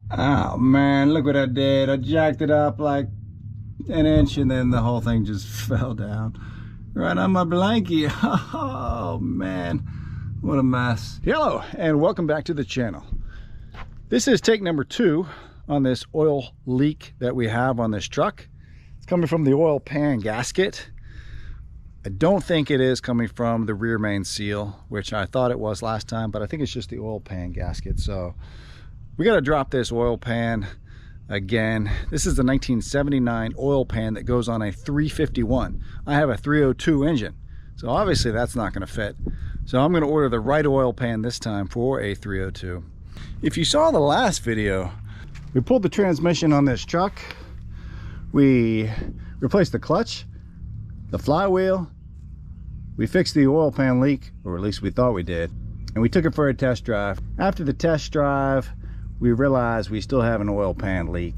Oh man, look what I did. I jacked it up like an inch and then the whole thing just fell down right on my blankie. Oh man, what a mess. Hello and welcome back to the channel. This is take number 2 on this oil leak that we have on this truck. It's coming from the oil pan gasket. I don't think it is coming from the rear main seal, which I thought it was last time, but I think it's just the oil pan gasket. So we got to drop this oil pan again. This is the 1979 oil pan that goes on a 351. I have a 302 engine, so obviously that's not going to fit. So I'm going to order the right oil pan this time for a 302. If you saw the last video, we pulled the transmission on this truck. We replaced the clutch, the flywheel. We fixed the oil pan leak, or at least we thought we did, and we took it for a test drive. After the test drive, we realized we still have an oil pan leak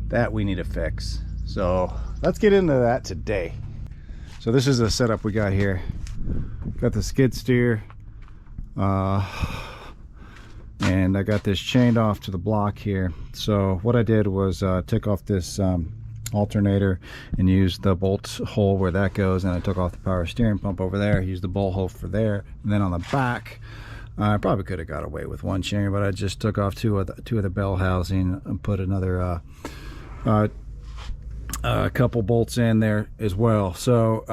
that we need to fix. So let's get into that today. So this is the setup we got here. Got the skid steer, and I got this chained off to the block here. So what I did was take off this alternator and use the bolt hole where that goes, and I took off the power steering pump over there, used the bolt hole for there, and then on the back I probably could have got away with one chain, but I just took off two of the bell housing and put another couple bolts in there as well. So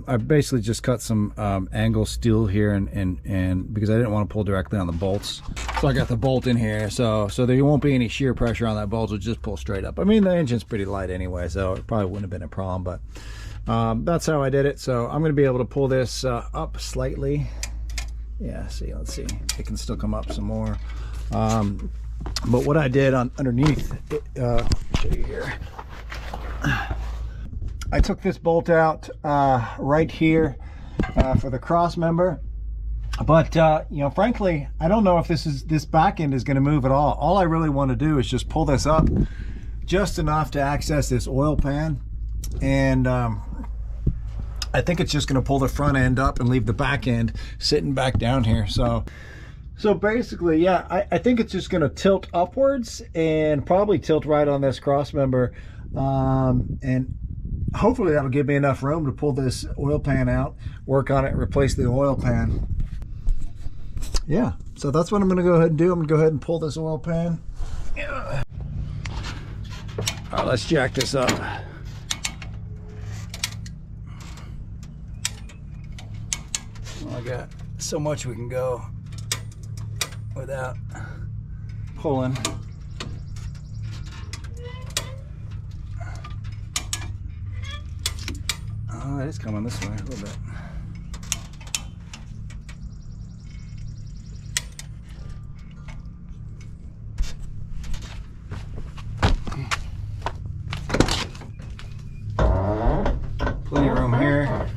I basically just cut some angle steel here and because I didn't want to pull directly on the bolts, so I got the bolt in here so there won't be any shear pressure on that bolt. It'll just pull straight up. I mean, the engine's pretty light anyway, so it probably wouldn't have been a problem, but that's how I did it. So I'm going to be able to pull this up slightly. Yeah, see, let's see, it can still come up some more, but what I did underneath it, I'll show you here. I took this bolt out right here for the cross member, but you know, frankly, I don't know if this back end is going to move at all. All I really want to do is just pull this up just enough to access this oil pan, and I think it's just going to pull the front end up and leave the back end sitting back down here. So basically, yeah, I think it's just going to tilt upwards and probably tilt right on this cross member, and hopefully that'll give me enough room to pull this oil pan out, work on it, replace the oil pan. Yeah, so that's what I'm going to go ahead and do. I'm going to go ahead and pull this oil pan. All right, let's jack this up. I got so much we can go without pulling. Oh, it is coming this way a little bit. Plenty of room here.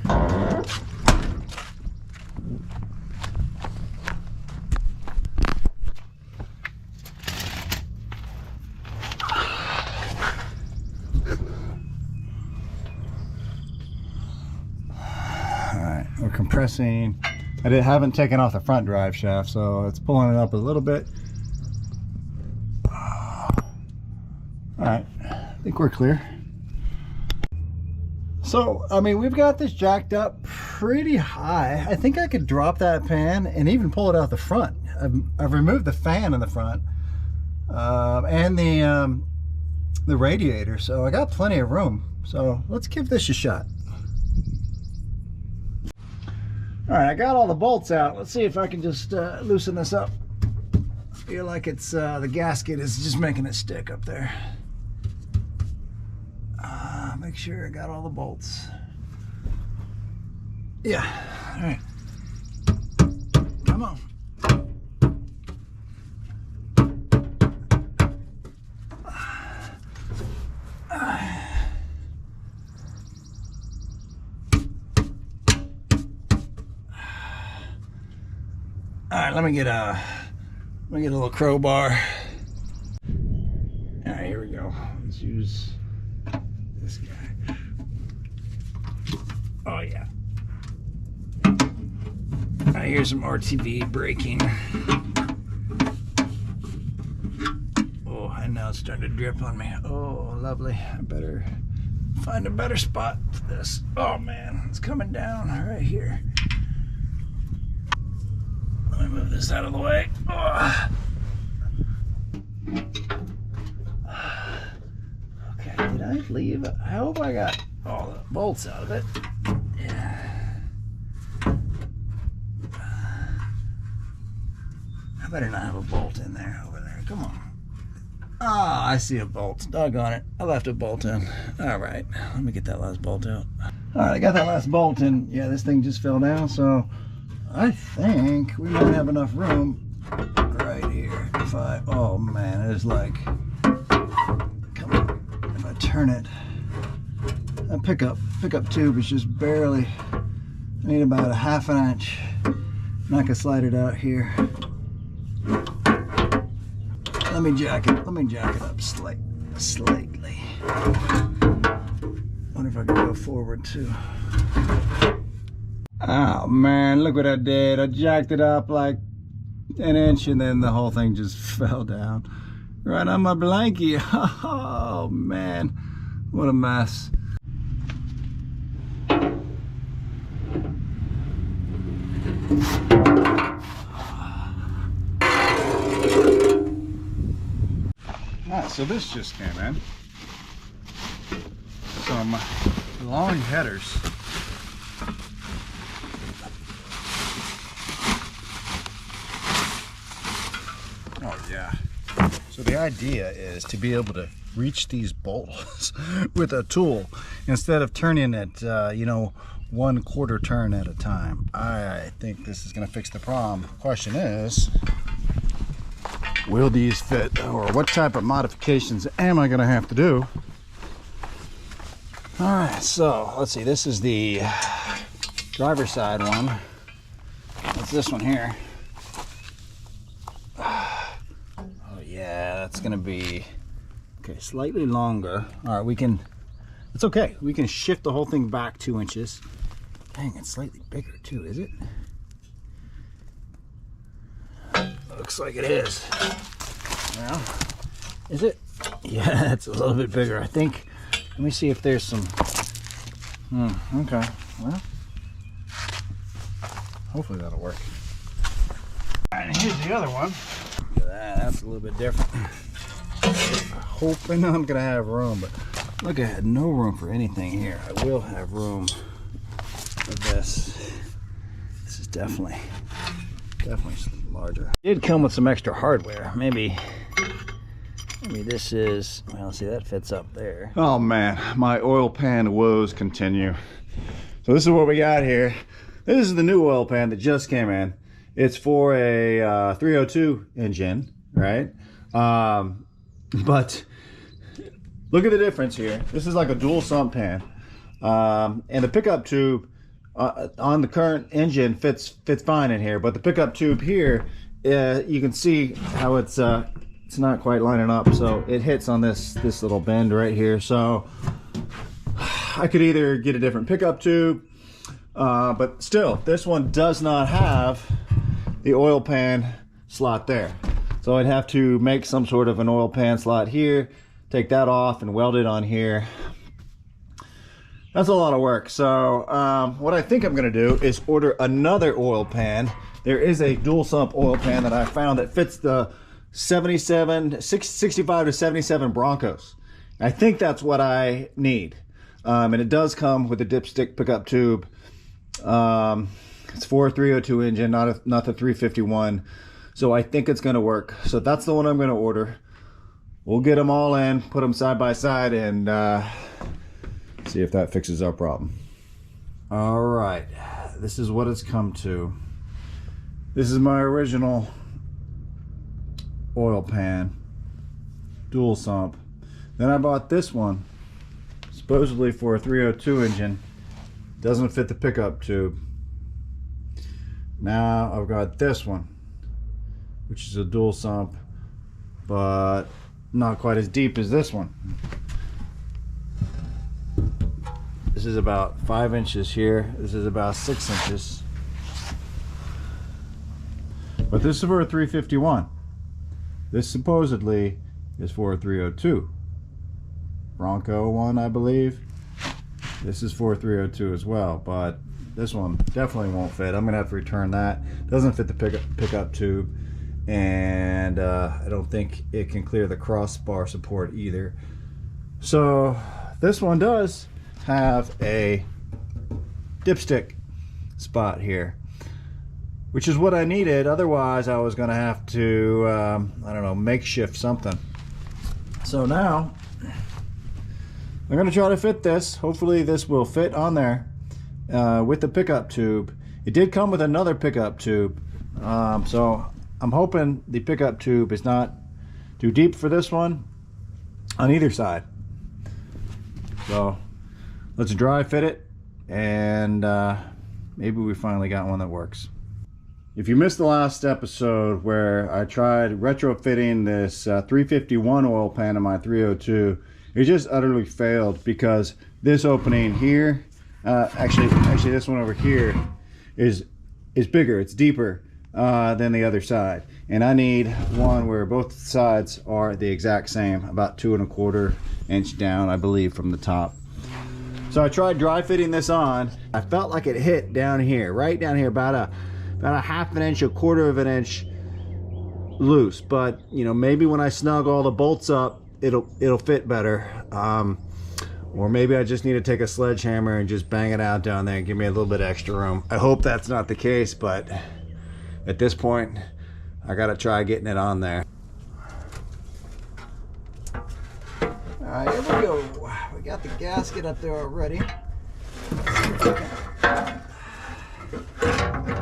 We're compressing. I haven't taken off the front drive shaft, so it's pulling it up a little bit. All right, I think we're clear. So, I mean, we've got this jacked up pretty high. I think I could drop that pan and even pull it out the front. I've removed the fan in the front and the radiator, so I got plenty of room. So let's give this a shot. All right, I got all the bolts out. Let's see if I can just loosen this up. I feel like it's the gasket is just making it stick up there. Make sure I got all the bolts. Yeah, all right. Come on. All right, let me get a little crowbar. All right, here we go. Let's use this guy. Oh yeah. All right, here's some RTV braking. Oh, and now it's starting to drip on me. Oh, lovely. I better find a better spot for this. Oh man, it's coming down right here. Let me move this out of the way. Oh. Okay, did I leave it? I hope I got all the bolts out of it. Yeah. I better not have a bolt in there over there. Come on. Ah, I see a bolt. Doggone it. I left a bolt in. All right, let me get that last bolt out. All right, I got that last bolt in. Yeah, this thing just fell down, so I think we might have enough room right here. If I, oh man, it is like, come on, if I turn it, that pickup tube is just barely, I need about a ½ inch, and I can slide it out here. Let me jack it up slightly. Wonder if I can go forward too. Oh man, look what I did. I jacked it up like an inch and then the whole thing just fell down right on my blankie. Oh man, what a mess. Alright, so this just came in. Some long headers. Oh yeah. So the idea is to be able to reach these bolts with a tool instead of turning it, you know, 1/4 turn at a time. I think this is going to fix the problem. Question is, will these fit, or what type of modifications am I going to have to do? All right, so let's see. This is the driver's side one. What's this one here? Oh yeah, that's going to be okay. Slightly longer. All right, we can. It's okay. We can shift the whole thing back 2 inches. Dang, it's slightly bigger too, is it? Looks like it is. Well, is it? Yeah, it's a little bit bigger, I think. Let me see if there's some. Okay. Well, hopefully that'll work. And here's the other one. Look at that. That's a little bit different. Hoping I'm gonna have room, but look, I had no room for anything here. I will have room for this. This is definitely larger. It did come with some extra hardware. Maybe this is, well, see, that fits up there. Oh man, my oil pan woes continue. So this is what we got here. This is the new oil pan that just came in. It's for a 302 engine, right? But look at the difference here. This is like a dual sump pan, and the pickup tube on the current engine fits fine in here, but the pickup tube here, you can see how it's not quite lining up, so it hits on this little bend right here. So I could either get a different pickup tube, but still, this one does not have the oil pan slot there. So I'd have to make some sort of an oil pan slot here, take that off and weld it on here. That's a lot of work. So what I think I'm gonna do is order another oil pan. There is a dual sump oil pan that I found that fits the 65 to 77 Broncos. I think that's what I need. And it does come with a dipstick pickup tube. It's for a 302 engine, not the 351. So I think it's gonna work. So that's the one I'm gonna order. We'll get them all in, put them side by side, and see if that fixes our problem. All right, this is what it's come to. This is my original oil pan, dual sump. Then I bought this one, supposedly for a 302 engine. Doesn't fit the pickup tube. Now I've got this one, which is a dual sump, but not quite as deep as this one. This is about 5 inches here. This is about 6 inches. But this is for a 351. This supposedly is 4302. Bronco one, I believe. This is 4302 as well, but this one definitely won't fit. I'm gonna have to return that. Doesn't fit the pickup tube, and I don't think it can clear the crossbar support either. So this one does have a dipstick spot here, which is what I needed. Otherwise I was gonna have to I don't know, makeshift something. So now I'm gonna try to fit this. Hopefully this will fit on there with the pickup tube. It did come with another pickup tube, so I'm hoping the pickup tube is not too deep for this one on either side. So let's dry fit it, and maybe we finally got one that works. If you missed the last episode where I tried retrofitting this 351 oil pan in my 302, it just utterly failed because this opening here, actually this one over here is bigger, it's deeper than the other side, and I need one where both sides are the exact same, about 2 1/4 inch down, I believe, from the top. So I tried dry fitting this on. I felt like it hit down here, right down here, about a 1/2 inch, 1/4 inch loose. But you know, maybe when I snug all the bolts up, it'll fit better. Or maybe I just need to take a sledgehammer and just bang it out down there and give me a little bit extra room. I hope that's not the case, but at this point I gotta try getting it on there. All right, here we go. We got the gasket up there already.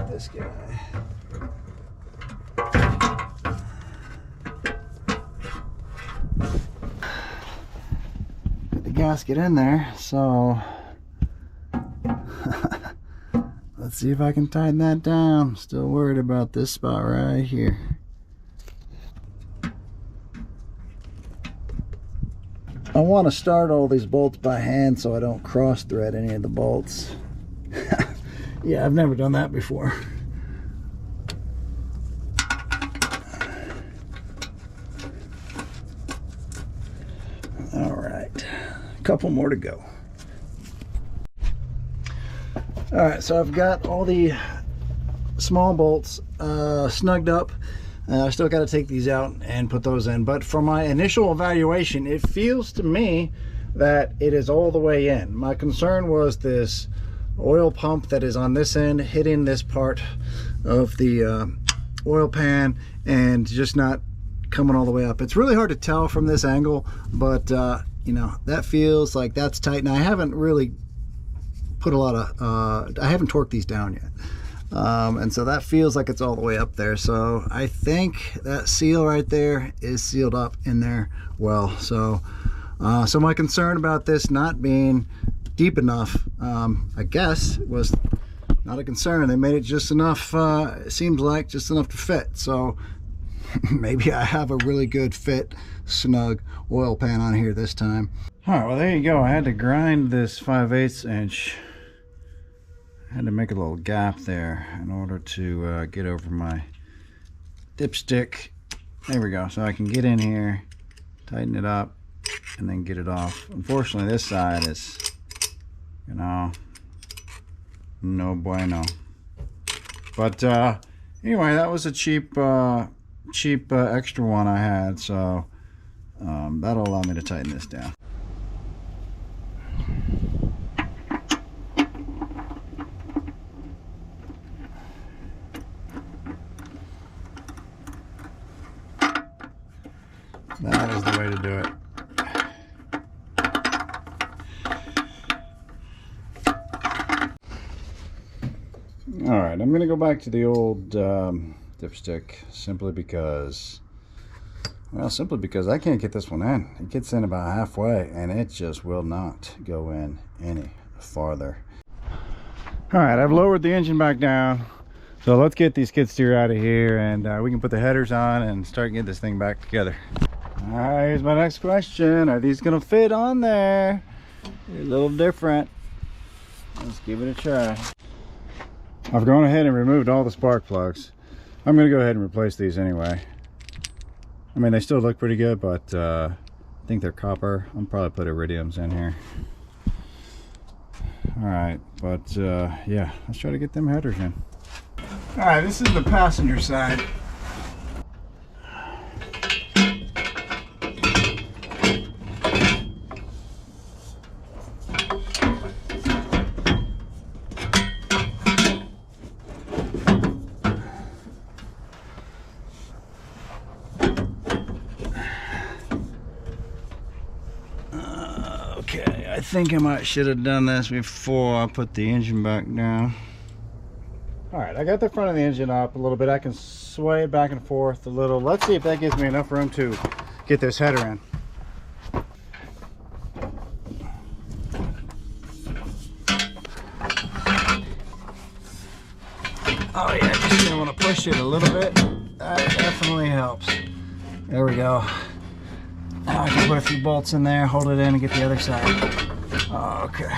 This guy. Get the gasket in there, so let's see if I can tighten that down. Still worried about this spot right here. I want to start all these bolts by hand so I don't cross thread any of the bolts. Yeah, I've never done that before. All right, a couple more to go. All right, so I've got all the small bolts snugged up. I still got to take these out and put those in, but for my initial evaluation, it feels to me that it is all the way in. My concern was this oil pump that is on this end hitting this part of the oil pan and just not coming all the way up. It's really hard to tell from this angle, but you know, that feels like that's tight, and I haven't really put a lot of I haven't torqued these down yet. And so that feels like it's all the way up there. So I think that seal right there is sealed up in there well. So so my concern about this not being deep enough, I guess, was not a concern. They made it just enough, it seems like just enough to fit. So maybe I have a really good fit, snug oil pan on here this time. All right, well, there you go. I had to grind this 5/8 inch. I had to make a little gap there in order to get over my dipstick. There we go. So I can get in here, tighten it up, and then get it off. Unfortunately, this side is, you know, no bueno. But anyway, that was a cheap extra one I had, so that'll allow me to tighten this down. That is the way to do it. All right, I'm gonna go back to the old dipstick simply because I can't get this one in. It gets in about halfway and it just will not go in any farther. All right, I've lowered the engine back down, so let's get these skid steer out of here, and we can put the headers on and start getting this thing back together. All right, here's my next question. Are these gonna fit on there? They're a little different. Let's give it a try. I've gone ahead and removed all the spark plugs. I'm gonna go ahead and replace these anyway. I mean, they still look pretty good, but I think they're copper. I'll probably put iridiums in here. Alright, but yeah, let's try to get them headers in. Alright, this is the passenger side. Okay, I think I should have done this before I put the engine back down. Alright, I got the front of the engine up a little bit. I can sway it back and forth a little. Let's see if that gives me enough room to get this header in. Oh yeah, just gonna want to push it a little bit. That definitely helps. There we go. Now I can put a few bolts in there, hold it in, and get the other side. Okay.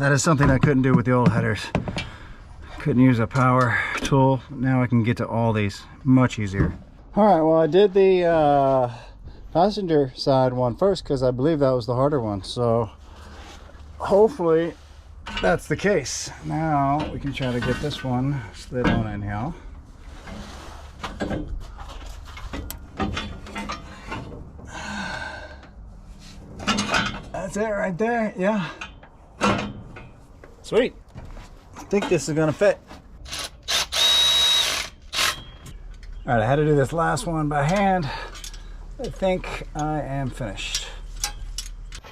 That is something I couldn't do with the old headers. Couldn't use a power tool. Now I can get to all these much easier. Alright, well I did the passenger side one first because I believe that was the harder one. So hopefully that's the case. Now we can try to get this one slid on in here. That's it right there, yeah. Sweet. I think this is gonna fit. All right, I had to do this last one by hand. I think I am finished.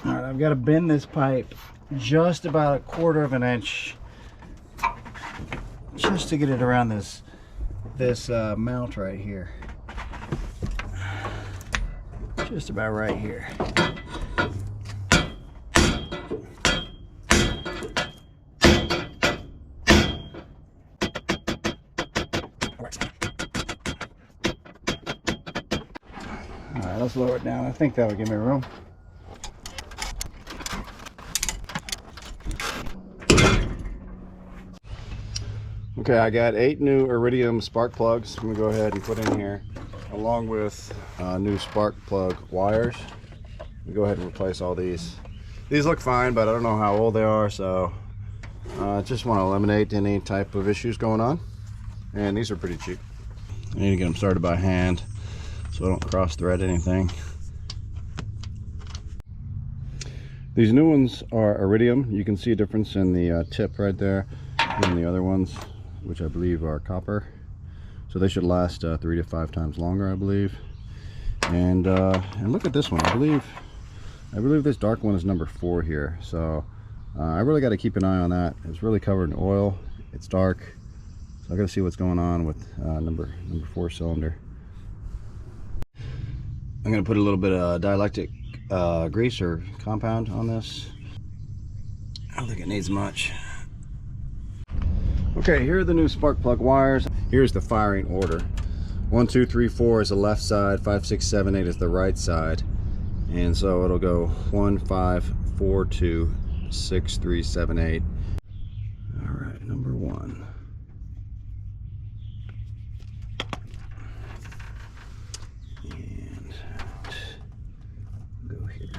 All right, I've got to bend this pipe just about 1/4 of an inch just to get it around this mount right here. Just about right here. Alright, let's lower it down. I think that'll give me room. Okay, I got 8 new iridium spark plugs. I'm going to go ahead and put in here, along with new spark plug wires. We go ahead and replace all these. These look fine, but I don't know how old they are, so just want to eliminate any type of issues going on. And these are pretty cheap. I need to get them started by hand so I don't cross thread anything. These new ones are iridium. You can see a difference in the tip right there and the other ones, which I believe are copper. So they should last 3 to 5 times longer, I believe. And look at this one. I believe this dark one is number 4 here. So I really got to keep an eye on that. It's really covered in oil. It's dark. So I got to see what's going on with number 4 cylinder. I'm going to put a little bit of dielectric grease or compound on this. I don't think it needs much. Okay, here are the new spark plug wires. Here's the firing order. 1, 2, 3, 4 is the left side, 5, 6, 7, 8 is the right side. And so it'll go 1, 5, 4, 2, 6, 3, 7, 8. All right, number 1. And go here.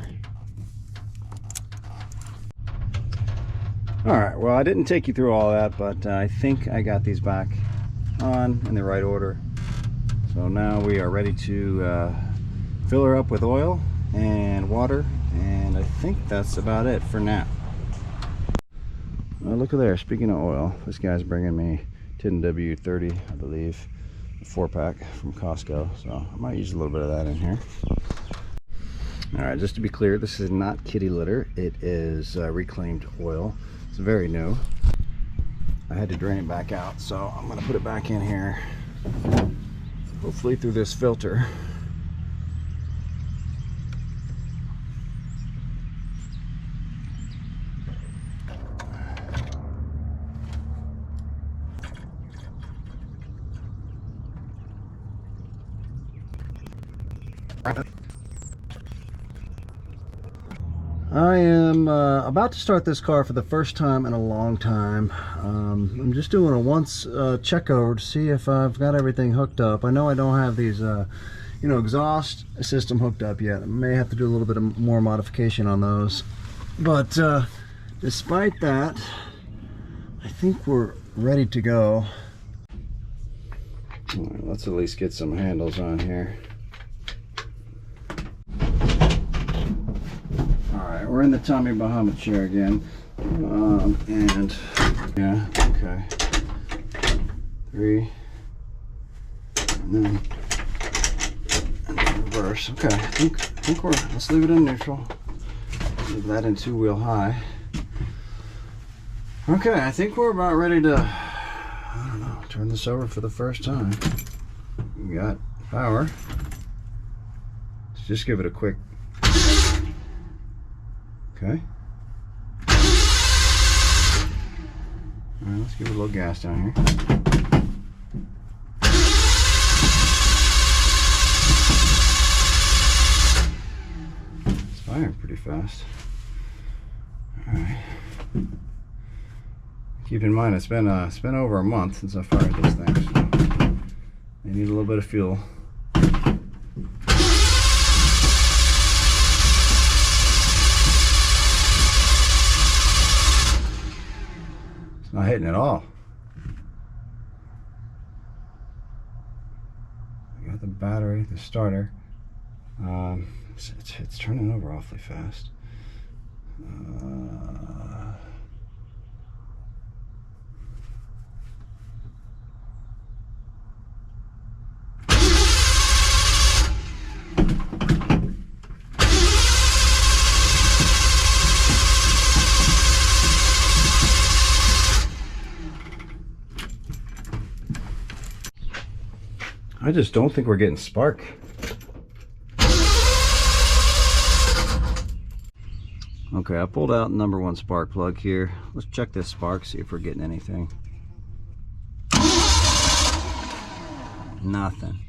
All right, well, I didn't take you through all that, but I think I got these back on in the right order. So now we are ready to fill her up with oil and water, and I think that's about it for now. Well, look at there, speaking of oil, this guy's bringing me tin W30, I believe, a 4-pack from Costco, so I might use a little bit of that in here. All right, just to be clear, this is not kitty litter. It is reclaimed oil. It's very new. I had to drain it back out, so I'm going to put it back in here, hopefully through this filter. I am about to start this car for the first time in a long time. I'm just doing a once check over to see if I've got everything hooked up. I know I don't have these you know, exhaust system hooked up yet. I may have to do a little bit of more modification on those, but despite that, I think we're ready to go. All right, let's at least get some handles on here. Alright, we're in the Tommy Bahama chair again. And yeah, okay. 3. And then reverse. Okay, I think we're, let's leave it in neutral. Leave that in 2-wheel high. Okay, I think we're about ready to, I don't know, turn this over for the first time. We got power. Let's just give it a quick. Okay. Alright, let's give it a little gas down here. It's firing pretty fast. Alright. Keep in mind it's been over a month since I fired this thing, so they need a little bit of fuel. Not hitting at all. I got the battery, the starter. It's turning over awfully fast. I just don't think we're getting spark. Okay, I pulled out number 1 spark plug here. Let's check this spark, see if we're getting anything. Nothing.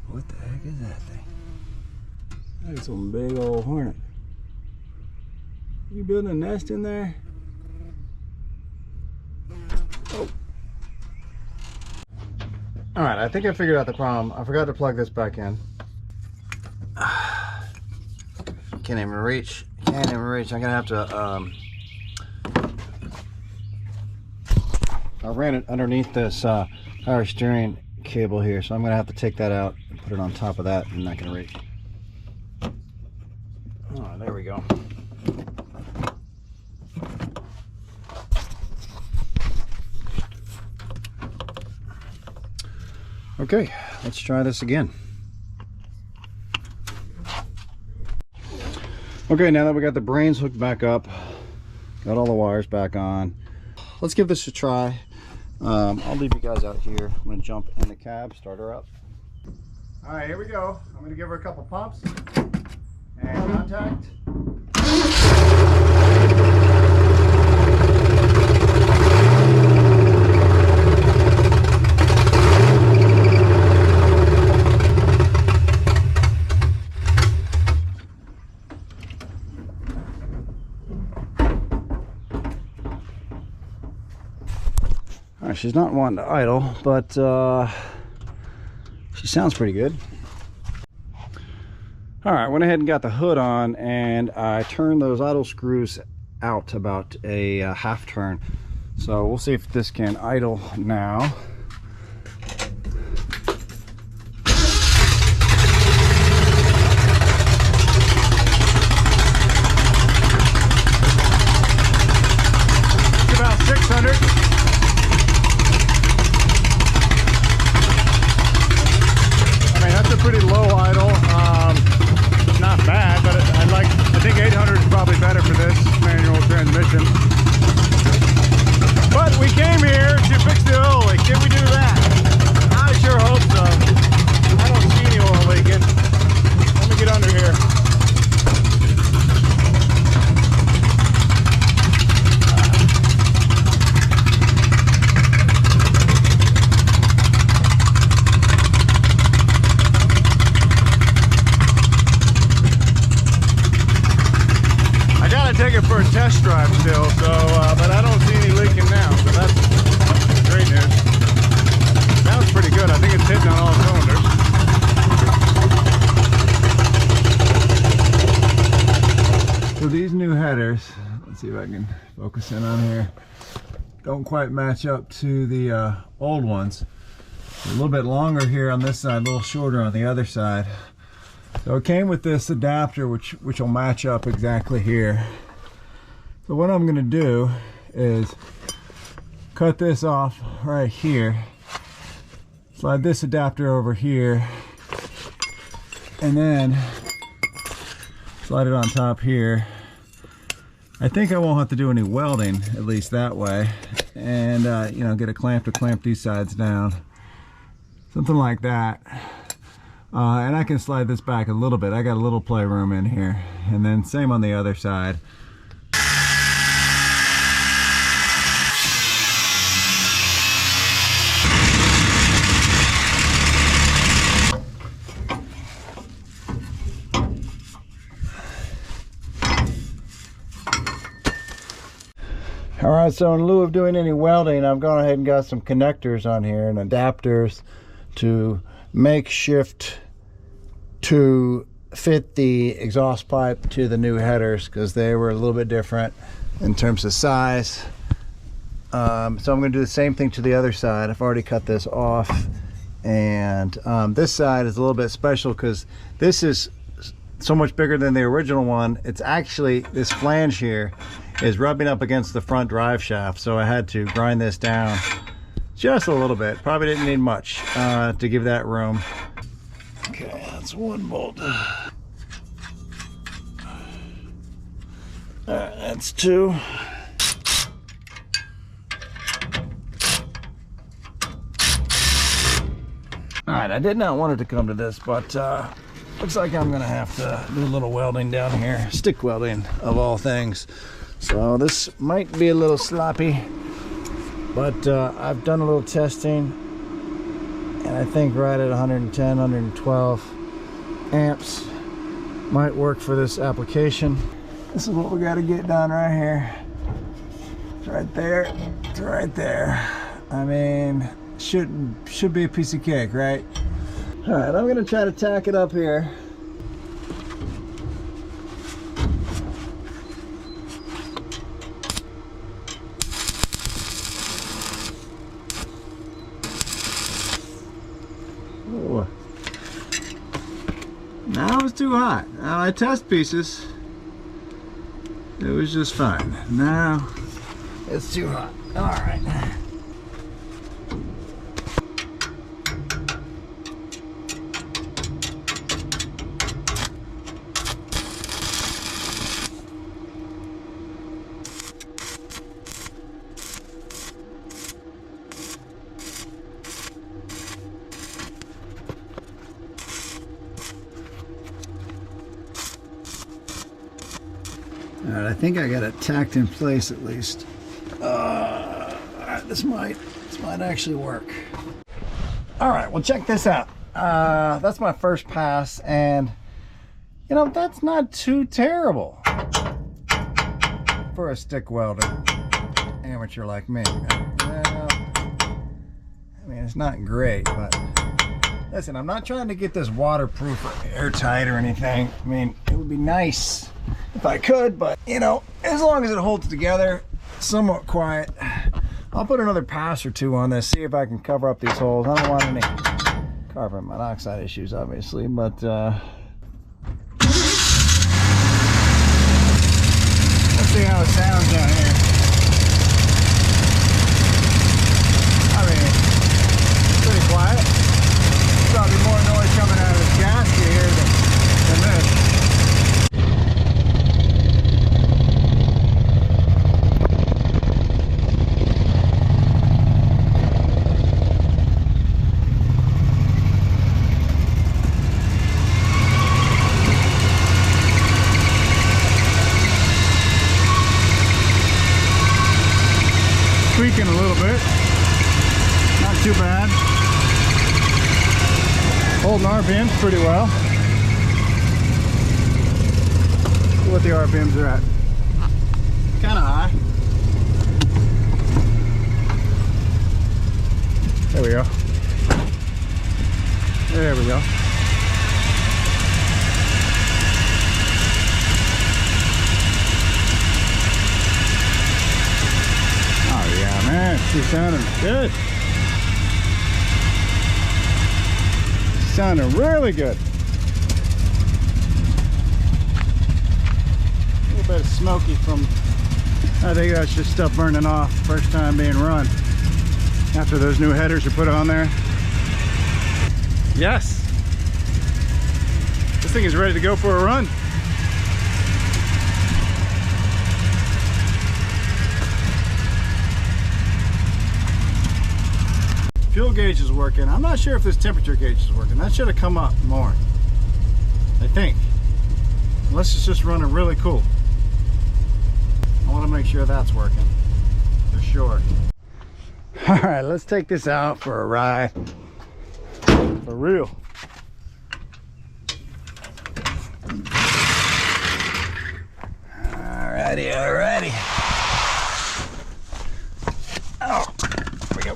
What the heck is that thing? That's some big old hornet. You building a nest in there? Oh. Alright, I think I figured out the problem. I forgot to plug this back in. Can't even reach. Can't even reach. I'm gonna have to I ran it underneath this power steering cable here, so I'm gonna have to take that out and put it on top of that. I'm not gonna reach. Oh, there we go. Okay, let's try this again. Okay, now that we got the brains hooked back up, got all the wires back on, let's give this a try. I'll leave you guys out here. I'm gonna jump in the cab, start her up. All right, here we go. I'm gonna give her a couple pumps and contact. All right, she's not wanting to idle, but she sounds pretty good. All right, went ahead and got the hood on, and I turned those idle screws out about a half turn. So we'll see if this can idle now. It's about 600. Pretty low idle, not bad, but I think 800 is probably better for this manual transmission. But we came here to fix the oil leak. Did we do for a test drive still, so but I don't see any leaking now, so that's great news. Sounds pretty good. I think it's hitting on all cylinders. So these new headers, let's see if I can focus in on here, don't quite match up to the old ones. A little bit longer here on this side, a little shorter on the other side. So it came with this adapter which will match up exactly here. So what I'm going to do is cut this off right here, slide this adapter over here, and then slide it on top here. I think I won't have to do any welding, at least that way, and you know, get a clamp to clamp these sides down, something like that. And I can slide this back a little bit. I got a little playroom in here, and then same on the other side. Alright, so in lieu of doing any welding, I've gone ahead and got some connectors on here and adapters to makeshift to fit the exhaust pipe to the new headers, because they were a little bit different in terms of size. So I'm going to do the same thing to the other side. I've already cut this off, and this side is a little bit special because this is so much bigger than the original one. It's actually, this flange here is rubbing up against the front drive shaft, so I had to grind this down just a little bit. Probably didn't need much to give that room. Okay, that's one bolt. Alright, that's two. Alright, I did not want it to come to this, but looks like I'm gonna have to do a little welding down here. Stick welding, of all things. So this might be a little sloppy, but I've done a little testing, and I think right at 110, 112 amps might work for this application. This is what we got to get done right here. It's right there. It's right there. I mean, should be a piece of cake, right? All right, I'm gonna try to tack it up here. Now it was too hot. Now I test pieces. It was just fine. Now it's too hot. All right. Alright, I think I got it tacked in place at least. Alright, this might actually work. Alright, well, check this out. That's my first pass, and you know, that's not too terrible for a stick welder amateur like me. Well, I mean, it's not great, but listen, I'm not trying to get this waterproof or airtight or anything. I mean, it would be nice if I could, but you know, as long as it holds together somewhat quiet. I'll put another pass or two on this, see if I can cover up these holes. I don't want any carbon monoxide issues, obviously, but let's see how it sounds down here. I mean, pretty quiet. Probably more noise coming out of this gasket here than this. Tweaking a little bit, not too bad. Holding RPMs pretty well. See what the RPMs are at. Kind of high. There we go. There we go. Oh yeah, man, she's sounding good. Sounding really good. A little bit of smoky from, I think that's just stuff burning off first time being run after those new headers are put on there. Yes, this thing is ready to go for a run. Fuel gauge is working. I'm not sure if this temperature gauge is working. That should have come up more, I think. Unless it's just running really cool. I want to make sure that's working for sure. All right, let's take this out for a ride. For real. Alrighty, alrighty. Oh, here we go.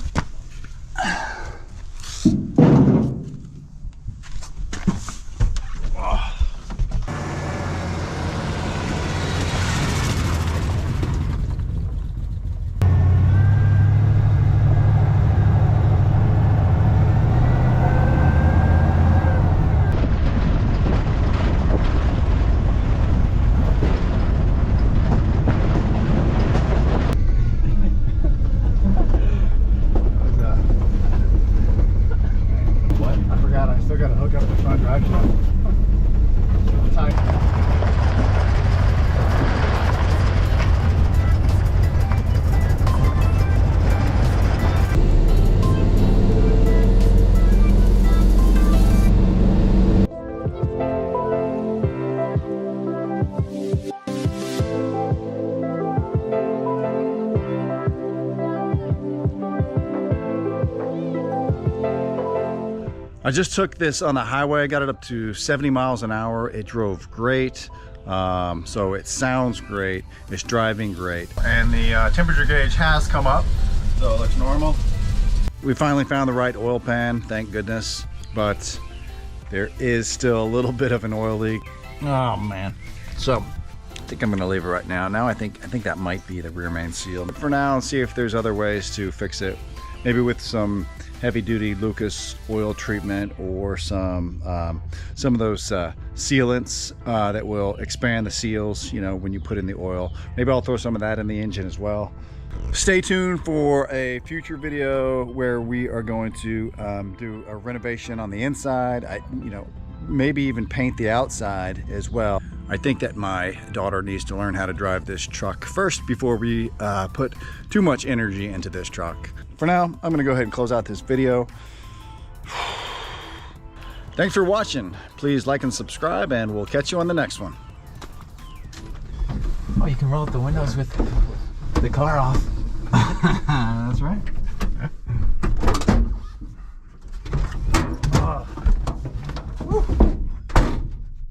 I just took this on the highway. I got it up to 70 miles an hour. It drove great. So it sounds great. It's driving great. And the temperature gauge has come up, so it looks normal. We finally found the right oil pan, thank goodness. But there is still a little bit of an oil leak. Oh man. So I think I'm gonna leave it right now. Now I think that might be the rear main seal. But for now, see if there's other ways to fix it. Maybe with some heavy-duty Lucas oil treatment or some of those sealants that will expand the seals, you know, when you put in the oil. Maybe I'll throw some of that in the engine as well. Stay tuned for a future video where we are going to do a renovation on the inside. You know, maybe even paint the outside as well. I think that my daughter needs to learn how to drive this truck first before we put too much energy into this truck. For now, I'm gonna go ahead and close out this video. Thanks for watching. Please like and subscribe, and we'll catch you on the next one. Oh, you can roll up the windows with the car off. That's right.